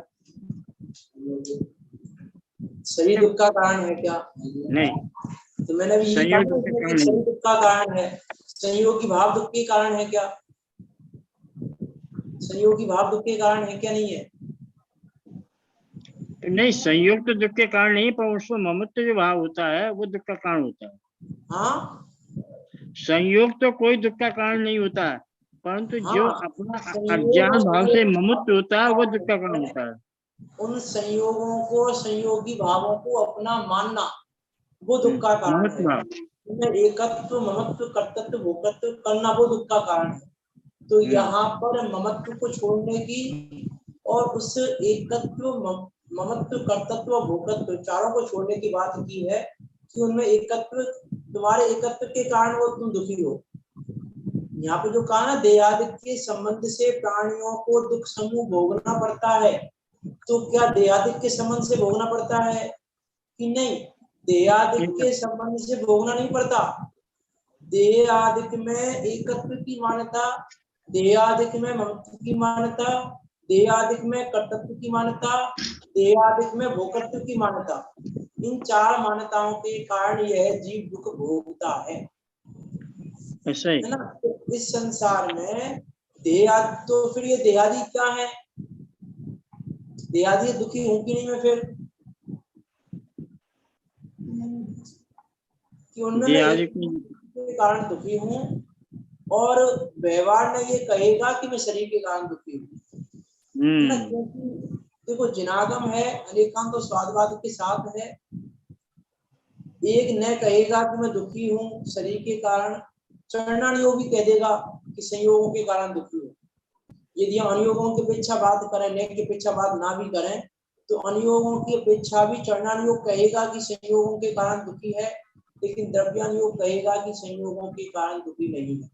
शरीर दुख का कारण है क्या? नहीं। तो मैंने भी शरीर दुख का कारण है। संयोगी भाव दुख के कारण है क्या? संयोगी भाव दुख के कारण है क्या? नहीं है? नहीं, संयोग तो दुख के कारण नहीं, पर उसमें ममत्व जो भाव होता है वो दुख का कारण होता है। हाँ, संयोग तो कोई दुख का कारण नहीं होता है, परंतु जो अपना अज्ञान भाव से ममत्व होता है वो दुख का कारण होता है। उन संयोगों को, संयोगी भावों को अपना मानना वो दुख का कारण है। एकत्व, ममत्व, कर्तृत्व, भोक्तृत्व करना वो दुख का कारण है। तो यहाँ पर ममत्व को छोड़ने की और उस एकत्व ममत्व, कर्तत्व और भोक्तत्व चारों को छोड़ने की बात की है कि उनमें एकत्व, तुम्हारे एकत्व के कारण वो तुम दुखी हो। यहाँ पे जो कहा ना, देहादि के संबंध से प्राणियों को दुख समूह भोगना पड़ता है, तो क्या देहादि के संबंध से भोगना पड़ता है कि नहीं? देहादि के संबंध से भोगना नहीं पड़ता। देहादिक में एकत्व की मान्यता, देहादिक में ममत्व की मान्यता, देहादिक में कर्तत्व की मान्यता, देहादिक में भोक्तृत्व की मान्यता, इन चार मान्यताओं के कारण यह जीव दुख भोगता है ना। तो इस संसार में देहादि, तो फिर ये देहादि क्या है? देहादि दुखी हूं कि नहीं मैं फिर? कि उनमें मैं एक के कारण दुखी हूँ, और व्यवहार में ये कहेगा कि मैं शरीर के कारण दुखी हूँ ना। क्योंकि देखो जिनागम है, अनेकांत तो स्वादवाद के साथ है। एक न कहेगा कि मैं दुखी हूँ शरीर के कारण, चरणानुयोग भी कह देगा कि संयोगों के कारण दुखी हूँ। यदि हम अनुयोगों की अपेक्षा बात करें, न की अपेक्षा बात ना भी करें, तो अनुयोगों की अपेक्षा भी चरणानुयोग कहेगा कि संयोगों के कारण दुखी है, लेकिन द्रव्यानुयोग कहेगा कि संयोगों के कारण दुखी नहीं है।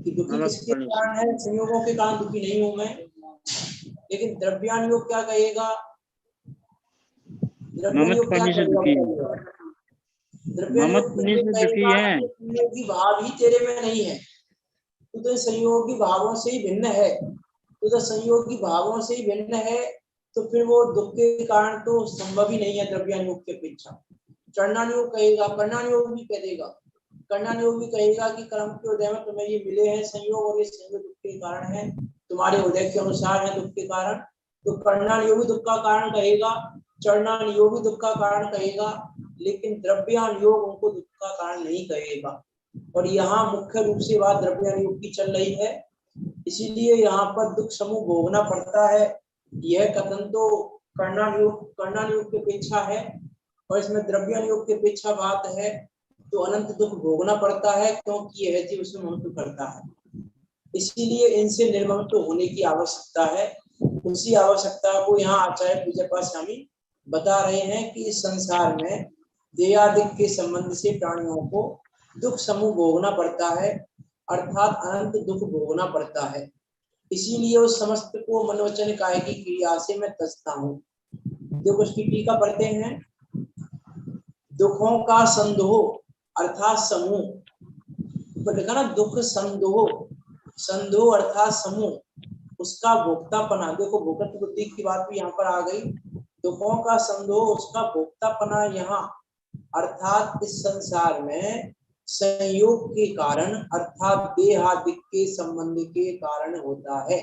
कि दुखी किसके कारण है? संयोगों के कारण दुखी नहीं हूं मैं। लेकिन द्रव्यानुयोग क्या कहेगा? द्रव्यानुयोग क्या कहेगा? द्रव्यानुयोग कहेगा कि संयोगी भाव ही तेरे में नहीं है, तो संयोगी भावों से ही भिन्न है। तो संयोगी भावों से ही भिन्न है, तो फिर वो दुख के कारण तो संभव ही नहीं है द्रव्यानुयोग की अपेक्षा। चरणानुयोग कहेगा, कर्णानुयोग भी कह देगा, कर्णानुयोग भी कहेगा कि कर्म के उदय में तुम्हें ये मिले हैं संयोग, और ये संयोग दुख के कारण है, तुम्हारे उदय के अनुसार है दुख के कारण। तो कर्णानुयोग भी दुख का कारण कहेगा, चरणानुयोग भी दुख का कारण कहेगा, लेकिन द्रव्यानुयोग उनको दुख का कारण नहीं कहेगा। और यहाँ मुख्य रूप से बात द्रव्यानुयोग की चल रही है, इसीलिए यहाँ पर दुख समूह भोगना पड़ता है। यह कथन तो कर्णानुयोग की अपेक्षा है, और इसमें द्रव्यानुयोग की अपेक्षा बात है, तो अनंत दुख भोगना पड़ता है, क्योंकि यह जीव उसमें ममत्व करता है। इसीलिए इनसे निर्ममत्व होने की आवश्यकता है। उसी आवश्यकता को यहाँ आचार्य पूज्यपाद स्वामी बता रहे हैं कि इस संसार में देहादिक के संबंध से प्राणियों को दुख समूह भोगना पड़ता है, अर्थात अनंत दुख भोगना पड़ता है। इसीलिए उस समस्त को मन वचन काया की क्रिया से मैं तजता हूँ। देखो उसकी टीका पढ़ते हैं। दुखों का संदोह अर्थात समूह, तो लिखा ना दुख संदोह, संदोह अर्थात समूह, उसका भोक्तापना। देखो भोक्तृ बुद्धि की बात भी यहाँ पर आ गई। दुखों का संदोह, उसका भोक्तापना यहाँ अर्थात इस संसार में संयोग के कारण अर्थात देहादिक के संबंध के कारण होता है।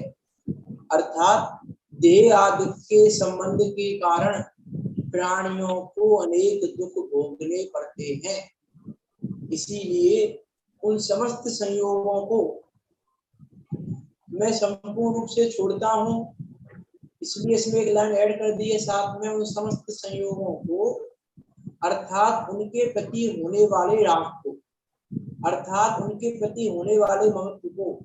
अर्थात देहादिक के संबंध के कारण प्राणियों को अनेक दुख भोगने पड़ते हैं। इसीलिए उन समस्त संयोगों को मैं संपूर्ण रूप से छोड़ता हूँ। इसलिए इसमें एक लाइन ऐड कर दी है साथ में, उन समस्त संयोगों को अर्थात उनके प्रति होने वाले राग को, अर्थात उनके प्रति होने वाले ममत्व को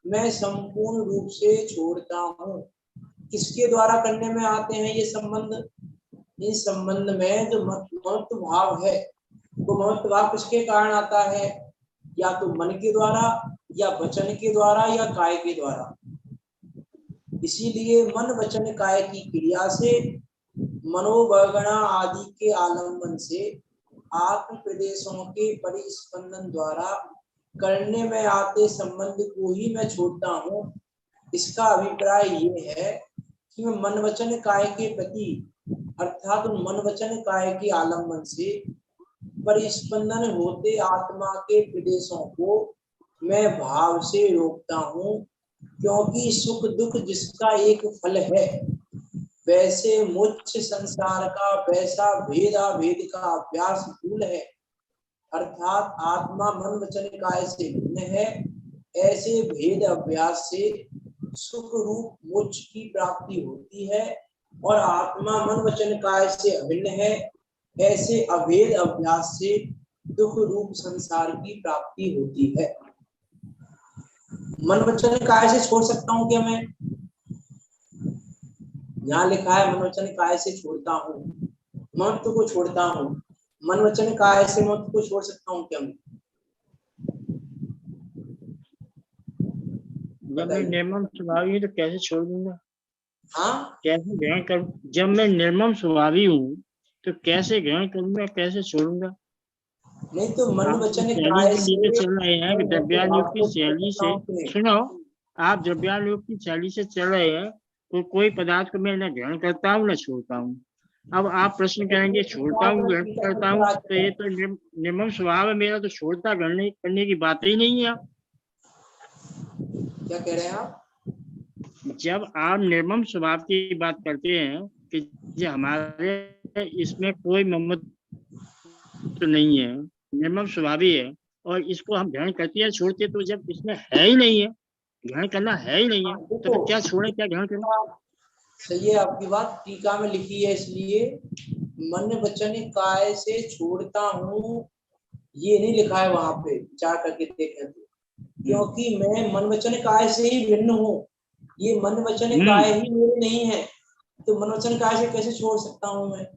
मैं संपूर्ण रूप से छोड़ता हूँ। किसके द्वारा करने में आते हैं ये संबंध? इस संबंध में जो ममत्व भाव है, वो ममत्व भाव किसके कारण आता है? या तो मन के द्वारा, या वचन के द्वारा, या काय के द्वारा। इसीलिए मन वचन काय की क्रिया से, मनोवगणा आदि के आलंबन से, आत्म प्रदेशों के परिस्पंदन द्वारा करने में आते संबंध को ही मैं छोड़ता हूँ। इसका अभिप्राय ये है कि मैं मन वचन काय के प्रति अर्थात मन वचन काय के आलंबन से परिस्पंदन होते आत्मा के प्रदेशों को मैं भाव से रोकता हूँ, क्योंकि सुख दुख जिसका एक फल है, वैसे मोक्ष संसार का वैसा भेदा भेद का अभ्यास भूल है। अर्थात आत्मा मन वचन काय से भिन्न है, ऐसे भेद अभ्यास से सुख रूप मोक्ष की प्राप्ति होती है, और आत्मा मन वचन काय से अभिन्न है, ऐसे अभेद अभ्यास से दुख रूप संसार की प्राप्ति होती है। मन वचन काय से छोड़ सकता हूँ क्या मैं? यहाँ लिखा है मन वचन काया से छोड़ता हूँ, महत्व को छोड़ता हूँ। मन वचन काया से महत्व को छोड़ सकता हूँ क्या मैं? जब मैं निर्मम स्वभावी हूँ तो कैसे छोड़ दूंगा? हाँ, कैसे ग्रहण करूँ? जब मैं निर्मम स्वभावी हूँ तो कैसे ग्रहण करूंगा, कैसे छोड़ूंगा? नहीं तो मन आप वचन शैली काय जो से लेके चल रहे हैं कि मैं महत्व द्रव्यालोक भाव की को छोड़ शैली सकता से, हूँ कि नहीं? सुनो, आप द्रव्यालोक की शैली से चल रहे हैं तो कोई पदार्थ को मैं न ग्रहण करता हूँ न छोड़ता हूँ। अब आप प्रश्न करेंगे छोड़ता हूँ ग्रहण करता हूँ, तो ये तो निर्मम स्वभाव है मेरा, तो छोड़ता ग्रहण करने की बात ही नहीं है। क्या कह रहे हैं आप? जब आप निर्मम स्वभाव की बात करते हैं कि ये हमारे इसमें कोई ममत्व तो नहीं है, निर्मम स्वभावी है, और इसको हम ग्रहण करते हैं छोड़ते, तो जब इसमें है ही नहीं है, ग्रहण करना है ही नहीं है, तो देखो, फिर क्या छोड़े क्या ग्रहण करें? सही है आपकी बात, टीका में लिखी है, इसलिए मन वचन काय से छोड़ता हूँ ये नहीं लिखा है वहां पे, विचार करके देखें तो, क्योंकि मैं मन वचन काय से ही भिन्न हूँ, ये मन वचन काय ही मेरे नहीं है, तो मन वचन काय से कैसे छोड़ सकता हूँ मैं?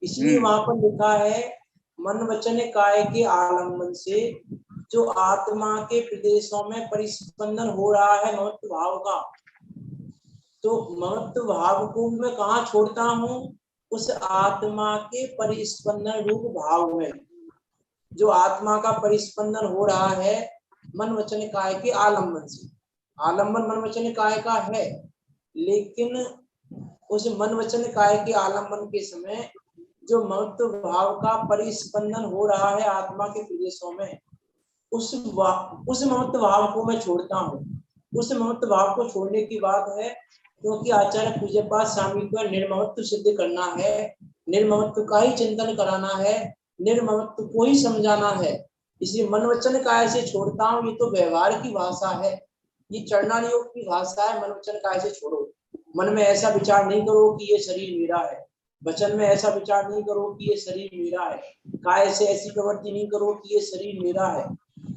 इसलिए वहां पर लिखा है मन वचन काय के आलम्बन से जो आत्मा के प्रदेशों में परिस्पंदन हो रहा है महत्व भाव का, तो महत्व भाव को मैं कहाँ छोड़ता हूँ? उस आत्मा के परिस्पंदन रूप भाव में, जो आत्मा का परिस्पंदन हो रहा है मन वचन काय के आलम्बन से। आलम्बन मन वचन काय का है, लेकिन उस मन वचन काय के आलम्बन के समय जो महत्व भाव का परिस्पंदन हो रहा है आत्मा के प्रदेशों में, उस महत्व भाव को मैं छोड़ता हूँ। उस महत्व भाव को छोड़ने की बात है, क्योंकि आचार्य पूज्यपाद स्वामी को निर्ममत्व सिद्ध करना है, निर्ममत्व का ही चिंतन कराना है, निर्ममत्व को ही समझाना है। इसलिए मन वचन काय से छोड़ता हूँ, ये तो व्यवहार की भाषा है, ये चरणान योग की भाषा है। मन वचन काय से छोड़ो, मन में ऐसा विचार नहीं करो कि ये शरीर मेरा है, वचन में ऐसा विचार नहीं करो कि ये शरीर मेरा है, काय से ऐसी प्रवृत्ति नहीं करो कि ये शरीर मेरा है।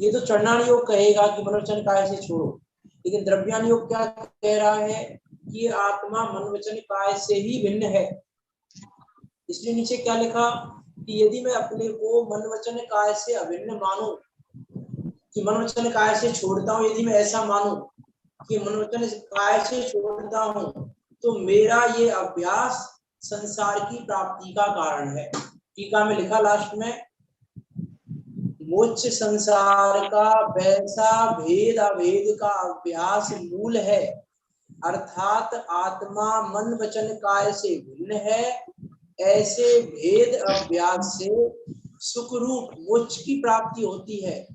ये तो चरणान योग कहेगा कि मन वचन काय से छोड़ो, लेकिन द्रव्यान योग क्या कह रहा है कि ये आत्मा मन वचन काय से ही भिन्न है। इसलिए नीचे क्या लिखा कि यदि मैं अपने को मन वचन काय से अभिन्न मानूं, कि मन वचन काय से छोड़ता हूं, यदि मैं ऐसा मानूं कि मन वचन काय से छोड़ता हूं, तो मेरा ये अभ्यास संसार की प्राप्ति का कारण है। टीका में लिखा लास्ट में, मोक्ष संसार का वैसा भेद अभेद का अभ्यास मूल है, अर्थात आत्मा मन वचन काय से भिन्न है। ऐसे भेद अभ्यास से सुख रूप मोक्ष की प्राप्ति होती है,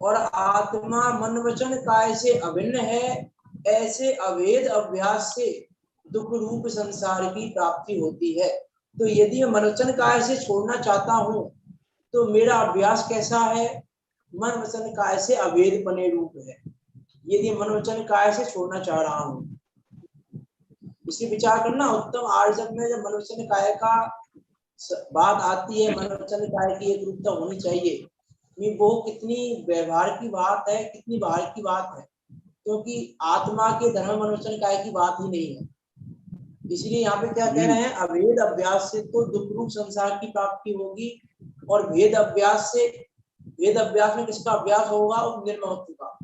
और आत्मा मन वचन काय से अभिन्न है, ऐसे अभेद अभ्यास से दुख रूप संसार की प्राप्ति होती है। तो यदि मैं मन वचन काय से छोड़ना चाहता हूँ, तो मेरा अभ्यास कैसा है? मन वचन काय से अभेद बने रूप है, यदि मन वचन काय से छोड़ना चाह रहा हूँ। इसलिए विचार करना, उत्तम आर्जव में जब मन वचन काय का बात आती है, मन वचन काय की एक रूपता होनी चाहिए। वो कितनी व्यवहार की बात है, कितनी बाहर की बात है, क्योंकि आत्मा के धर्म मन वचन काय की बात ही नहीं है। इसलिए यहाँ पे क्या कह रहे हैं, अभेद अभ्यास से तो दुख रूप संसार की प्राप्ति होगी, और भेद अभ्यास से, भेद अभ्यास में किसका अभ्यास होगा? निर्ममत्व का,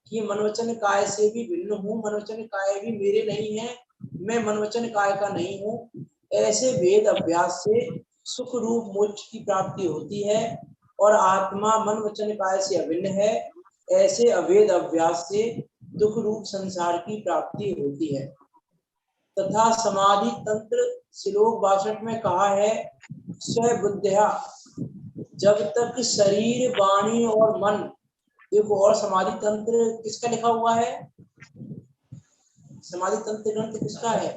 कि मन वचन काय से भी भिन्न हूँ, मन वचन काय भी मेरे नहीं है, मैं मन वचन काय का नहीं हूँ। ऐसे भेद अभ्यास से सुख रूप मोक्ष की प्राप्ति होती है, और आत्मा मन वचन काय से अभिन्न है। ऐसे अभेद अभ्यास से दुख रूप संसार की प्राप्ति होती है। तथा समाधि तंत्र श्लोक 62 में कहा है, स्वबुद्ध्या, जब तक शरीर वाणी और मन, देखो, और समाधि तंत्र किसका लिखा हुआ है? समाधि तंत्र ग्रंथ किसका है?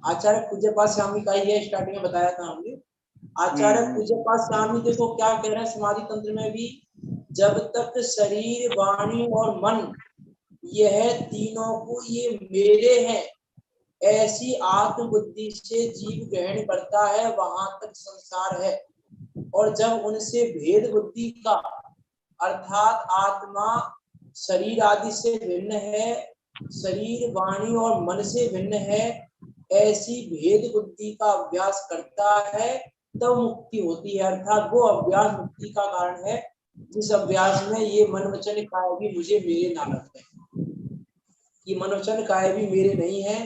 आचार्य पूज्यपाद स्वामी का ही है, स्टार्टिंग में बताया था हमने। आचार्य पूज्यपाद स्वामी देखो क्या कह रहे हैं समाधि तंत्र में भी, जब तक शरीर वाणी और मन यह तीनों को ये मेरे हैं ऐसी आत्म बुद्धि से जीव ग्रहण करता है, वहां तक संसार है। और जब उनसे भेद बुद्धि का, अर्थात आत्मा शरीर आदि से भिन्न है, शरीर वाणी और मन से भिन्न है, ऐसी भेद बुद्धि का अभ्यास करता है तब मुक्ति होती है। अर्थात वो अभ्यास मुक्ति का कारण है जिस अभ्यास में ये मन वचन काय भी मुझे मेरे ना लगते हैं, कि मन वचन काय भी मेरे नहीं है,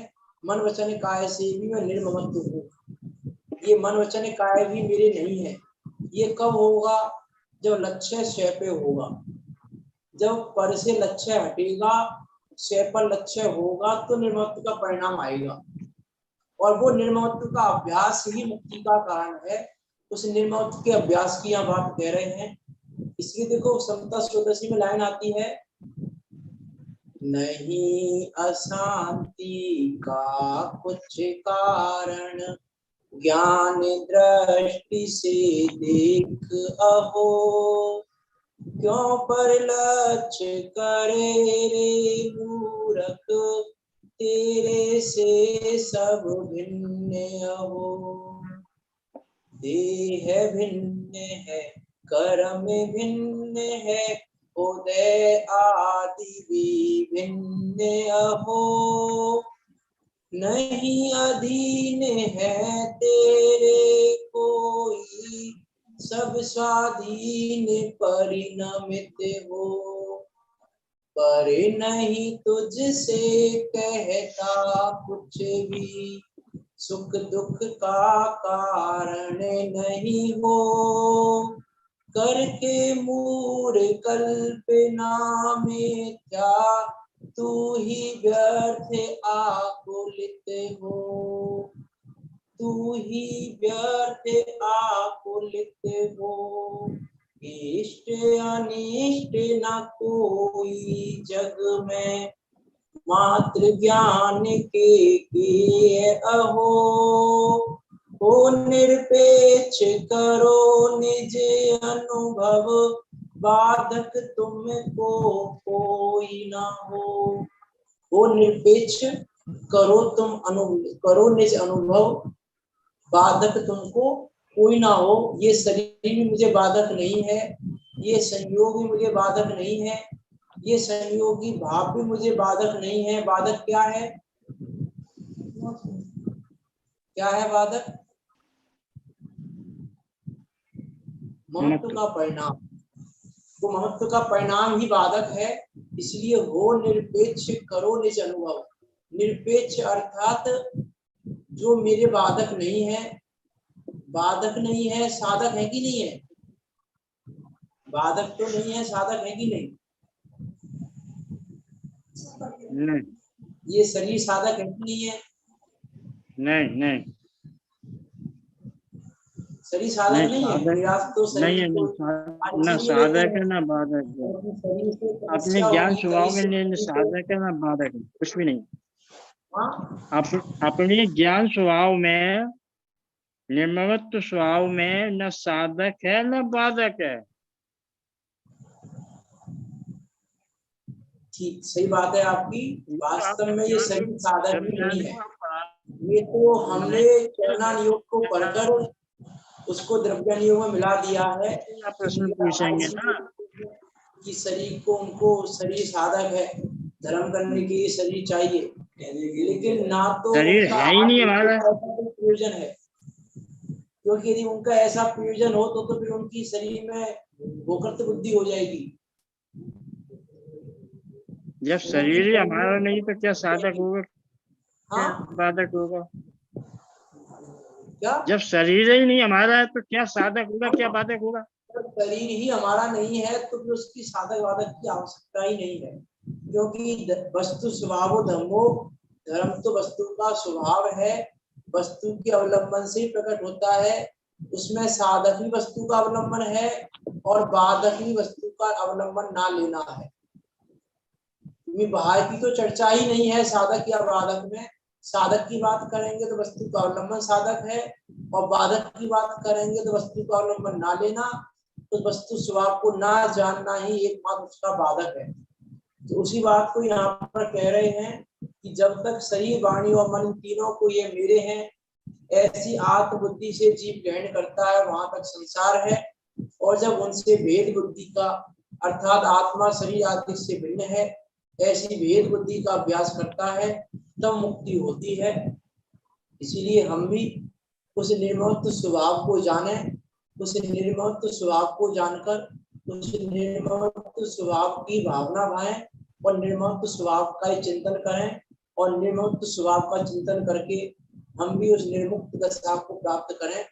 मन वचन काय से भी मैं निर्ममत्व हूँ। ये मन वचन काय भी मेरे नहीं है। ये कब होगा? जब लक्ष्य स्वयं पे होगा, जब पर से लक्ष्य हटेगा, स्वयं पर लक्ष्य होगा तो निर्ममत्व का परिणाम आएगा। और वो निर्ममत्व का अभ्यास ही मुक्ति का कारण है। उस निर्ममत्व के अभ्यास की यहाँ बात कह रहे हैं। इसलिए देखो समता षोडशी में लाइन आती है, नहीं अशांति का कुछ कारण, ज्ञान दृष्टि से देख अहो, क्यों पर लक्ष्य करे रे मूरख, तेरे से सब भिन्न हो। देह भिन्न है, कर्म भिन्न है, उदय आदि भी भिन्न हो। नहीं अधीन है तेरे कोई, सब स्वाधीन परिणमित हो। पर नहीं तुझसे कहता कुछ भी, सुख दुख का कारण नहीं हो। करके मूर कल्पना मिथ्या, तू ही व्यर्थ आकुलित हो। तू ही व्यर्थ आकुलित हो। इष्ट अनिष्ट न कोई जग में, मात्र ज्ञान के अहो। हो निरपेक्ष करो निज अनुभव, बाधक तुमको कोई ना हो निरपेक्ष करो तुम करो निज अनुभव, बाधक तुमको कोई ना हो। ये शरीर भी मुझे बाधक नहीं है, ये संयोग भी मुझे बाधक नहीं है, ये संयोगी भाव भी मुझे बाधक नहीं है। बाधक क्या है? क्या है बाधक? ममत्व का परिणाम। वो ममत्व का परिणाम ही बाधक है। इसलिए हो निरपेक्ष करो निज अनुभव। निरपेक्ष अर्थात जो मेरे बाधक नहीं है। बाधक नहीं है, साधक है कि नहीं है? बाधक तो नहीं है, साधक है कि नहीं? नहीं, ये शरीर साधक है कि नहीं है? नहीं नहीं शरीर साधक नहीं है। तो नहीं है, ना साधक है ना बाधक है। अपने ज्ञान स्वभाव के लिए साधक है ना बाधक है, कुछ भी नहीं। अपने ज्ञान स्वभाव में, निर्ममत्व स्वभाव में न साधक है न बाधक है। ठीक, सही बात है आपकी। वास्तव में ये शरीर साधक भी नहीं है। ये तो हमने चलना नियोग को पढ़कर उसको द्रव्य नियोग में मिला दिया है। प्रश्न पूछेंगे ना कि शरीर को, उनको शरीर साधक है, धर्म करने के लिए शरीर चाहिए, लेकिन ना तो शरीर है ही नहीं हमारा प्रयोजन है। क्योंकि यदि उनका ऐसा प्रयोजन हो तो फिर उनकी शरीर में भोकर्त बुद्धि हो जाएगी। जब शरीर ही हमारा नहीं तो क्या साधक होगा? क्या बाधक होगा? क्या? जब शरीर ही नहीं हमारा है तो क्या साधक होगा, क्या बाधक होगा? शरीर ही हमारा नहीं है तो फिर उसकी साधक बाधक की आवश्यकता ही नहीं है। क्योंकि वस्तु स्वभाव धर्मो, धर्म तो वस्तु का स्वभाव है, वस्तु के अवलंबन से प्रकट होता है। उसमें साधक भी वस्तु का अवलंबन है और बाधक भी वस्तु का अवलंबन ना लेना है। बाहर की तो चर्चा ही नहीं है साधक या बाधक में। साधक की बात करेंगे तो वस्तु का अवलंबन साधक है, और बाधक की बात करेंगे तो वस्तु का अवलंबन ना लेना, तो वस्तु स्वभाव को ना जानना ही एकमात्र उसका बाधक है। तो उसी बात को यहाँ पर कह रहे हैं कि जब तक शरीर वाणी और मन तीनों को ये मेरे हैं ऐसी आत्मबुद्धि से जीव ग्रहण करता है, वहां तक संसार है। और जब उनसे भेद बुद्धि का अर्थात आत्मा शरीर आदि से भिन्न है ऐसी भेद बुद्धि का अभ्यास करता है तब मुक्ति होती है। इसीलिए हम भी उस निर्ममत्व स्वभाव को जाने, उस निर्ममत्व स्वभाव को जानकर उस निर्ममत्व स्वभाव की भावना भाएं और निर्ममत्व स्वभाव का ही चिंतन करें, और निर्ममत्व स्वभाव का चिंतन करके हम भी उस निर्मुक्त दशा को प्राप्त करें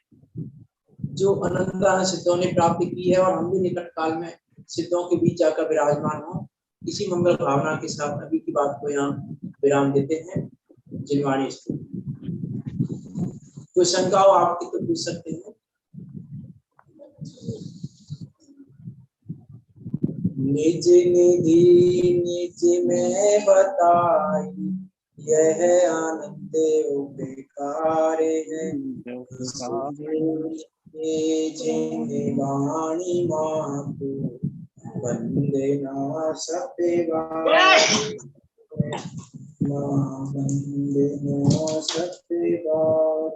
जो अनंत सिद्धों ने प्राप्त की है, और हम भी निकट काल में सिद्धों के बीच जाकर विराजमान हो। इसी मंगल भावना के साथ अभी की बात को यहाँ विराम देते हैं। जिनवाणी कोई शंका हो आपकी तो पूछ सकते हैं। निज निधि निज में बताई यह आनंद उपकार है, जिन वाणी मातु वंदना सत्यवान वंदना सत्यवान।